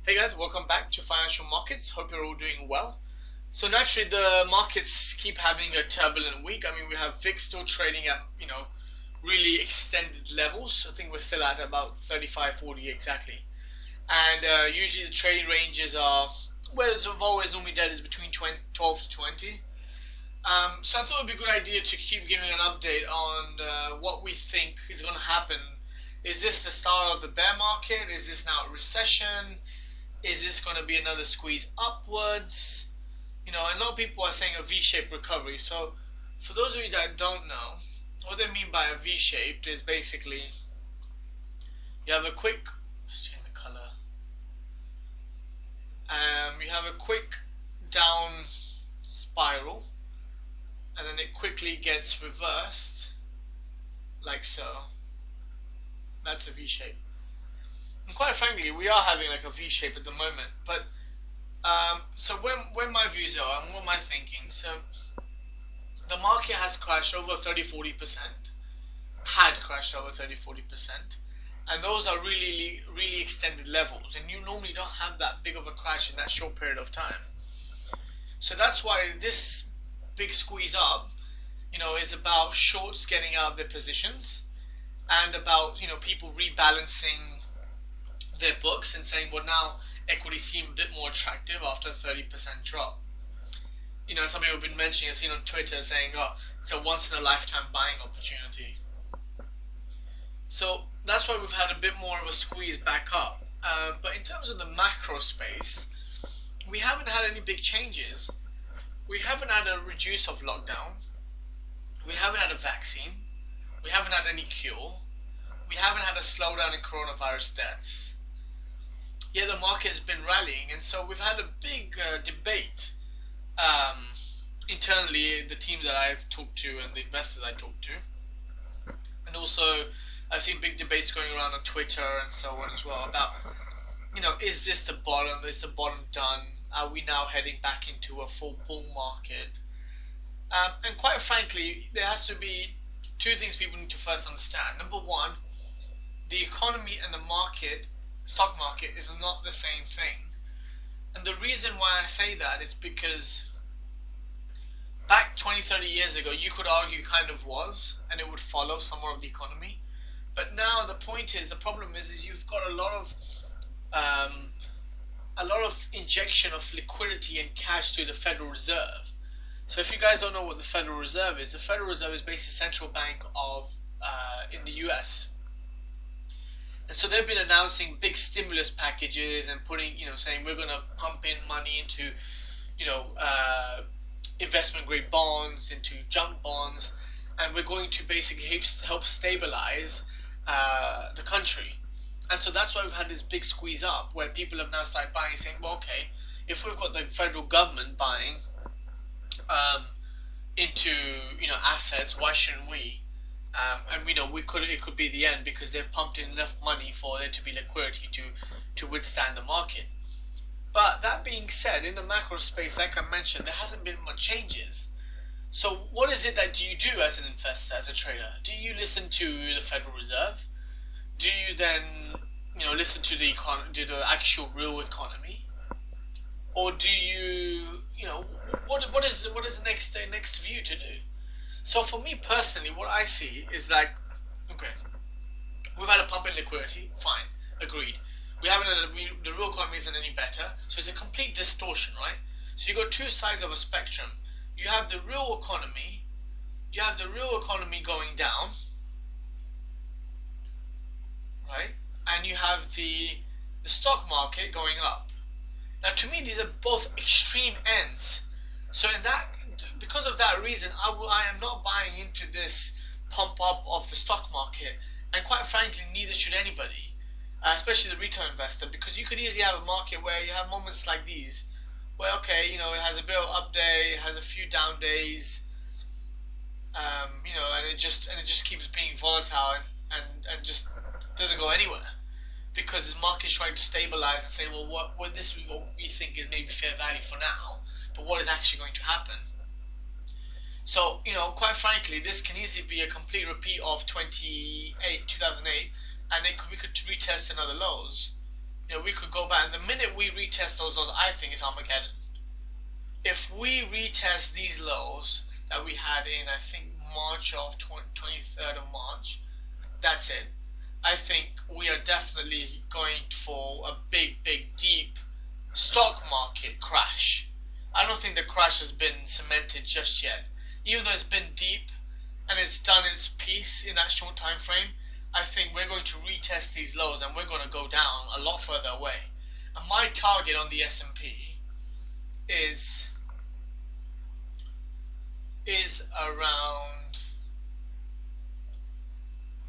Hey guys, welcome back to Financial Markets. Hope you're all doing well. So naturally, the markets keep having a turbulent week. I mean, we have VIX still trading at really extended levels. I think we're still at about 35, 40 exactly. And usually the trading ranges are where it's always normally dead is between 12 to 20. So I thought it'd be a good idea to keep giving an update on what we think is going to happen. Is this the start of the bear market? Is this now a recession? Is this going to be another squeeze upwards? A lot of people are saying a V-shaped recovery. So, for those of you that don't know, what they mean by a V-shaped is basically you have a quick, let's change the color. You have a quick down spiral, and then it quickly gets reversed, like so. That's a V-shape. And quite frankly, we are having like a V-shape at the moment, but so when my views are and what am I thinking? So the market has crashed over 30-40%, had crashed over 30-40%, and those are really extended levels, and you normally don't have that big of a crash in that short period of time. So that's why this big squeeze up, is about shorts getting out of their positions and about people rebalancing their books and saying, well, now equities seem a bit more attractive after a 30% drop. Some people have been mentioning, I've seen on Twitter saying, oh, it's a once in a lifetime buying opportunity. So that's why we've had a bit more of a squeeze back up. But in terms of the macro space, we haven't had any big changes. We haven't had a reduce of lockdown. We haven't had a vaccine. We haven't had any cure. We haven't had a slowdown in coronavirus deaths. Yet the market has been rallying, and so we've had a big debate um, internally, the team that I've talked to and the investors I talked to, and also I've seen big debates going around on Twitter and so on as well about, is this the bottom? Is the bottom done? Are we now heading back into a full bull market? And quite frankly, there has to be two things people need to first understand. Number one, the economy and the market, stock market, is not the same thing. And the reason why I say that is because back 20, 30 years ago, you could argue kind of was, and it would follow somewhere of the economy. But now the point is, the problem is you've got um, a lot of injection of liquidity and cash through the Federal Reserve. So if you guys don't know what the Federal Reserve is, the Federal Reserve is basically the central bank of in the US. And so they've been announcing big stimulus packages and putting, saying we're going to pump in money into, you know, uh, investment grade bonds, into junk bonds, and we're going to basically help stabilize the country. And so that's why we've had this big squeeze up where people have now started buying, saying, well, okay, if we've got the federal government buying um, into assets, why shouldn't we? And it could be the end because they've pumped in enough money for there to be liquidity to withstand the market. But that being said, in the macro space, like I mentioned, there hasn't been much changes. So what is it that you do as an investor, as a trader? Do you listen to the Federal Reserve? Do you then listen to to the actual real economy, or do what is the next view to do? So for me personally, what I see is like, okay, we've had a pump in liquidity, fine, agreed. We haven't had the real economy isn't any better, so it's a complete distortion, right? So you got two sides of a spectrum. You have the real economy, going down, right? And you have the stock market going up. Now, to me, these are both extreme ends. So, because of that reason, I am not buying into this pump up of the stock market, and quite frankly, neither should anybody, especially the retail investor, because you could easily have a market where you have moments like these, where okay, it has a bit of up day, it has a few down days, and it just keeps being volatile and just doesn't go anywhere because the market's trying to stabilize and say, well, what we think is maybe fair value for now, but what is actually going to happen? So, quite frankly, this can easily be a complete repeat of 2008, and we could retest another lows. You know, we could go back, and the minute we retest those lows, I think it's Armageddon. If we retest these lows that we had in, I think, March of 23rd of March, that's it. I think we are definitely going for a big, big, deep stock market crash. I don't think the crash has been cemented just yet. Even though it's been deep and it's done its piece in that short time frame, I think we're going to retest these lows and we're going to go down a lot further away. And my target on the S&P is around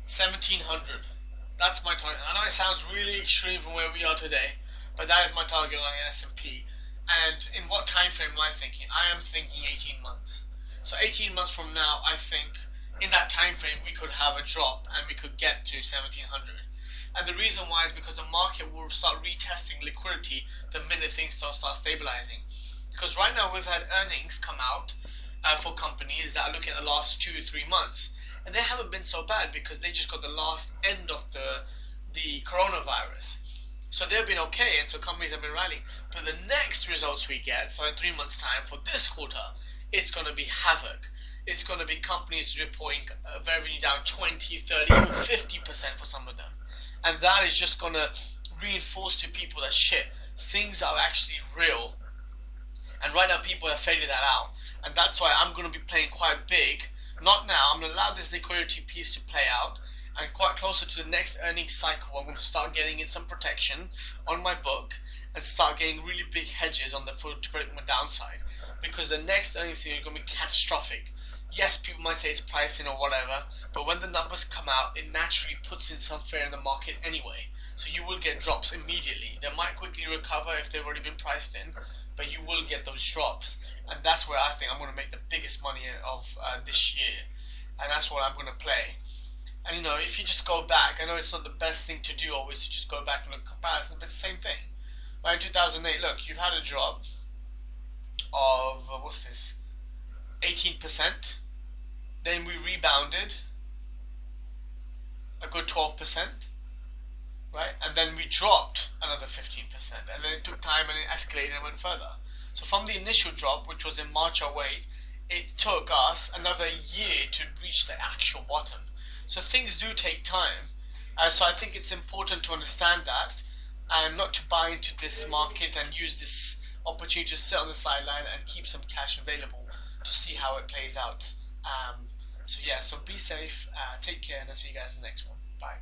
1700. That's my target. I know it sounds really extreme from where we are today, but that is my target on the S&P. And in what time frame am I thinking? I am thinking 18 months. So 18 months from now, I think in that time frame we could have a drop and we could get to 1700. And the reason why is because the market will start retesting liquidity the minute things start stabilizing. Because right now we've had earnings come out for companies that are looking at the last 2 3 months, and they haven't been so bad because they just got the last end of the coronavirus. So they've been okay, and so companies have been rallying. But the next results we get, so in 3 months' time for this quarter, it's going to be havoc. It's going to be companies reporting revenue down 20, 30, even 50% for some of them. And that is just going to reinforce to people that shit, things are actually real. And right now people have figured that out. And that's why I'm going to be playing quite big. Not now, I'm going to allow this liquidity piece to play out. And quite closer to the next earnings cycle, I'm going to start getting in some protection on my book and start getting really big hedges on the foot to protect my downside. Because the next earnings season is going to be catastrophic. Yes, people might say it's pricing or whatever, but when the numbers come out, it naturally puts in some fear in the market anyway. So you will get drops immediately. They might quickly recover if they've already been priced in, but you will get those drops. And that's where I think I'm going to make the biggest money of this year. And that's what I'm going to play. And you know, if you just go back, I know it's not the best thing to do always to just go back and look at comparisons, but it's the same thing. Right, in 2008, look, you've had a drop of, what's this, 18%. Then we rebounded a good 12%, right? And then we dropped another 15%. And then it took time and it escalated and went further. So from the initial drop, which was in March 08, it took us another year to reach the actual bottom. So things do take time. So I think it's important to understand that and not to buy into this market and use this opportunity to sit on the sideline and keep some cash available to see how it plays out. So yeah, so be safe, take care, and I'll see you guys in the next one. Bye.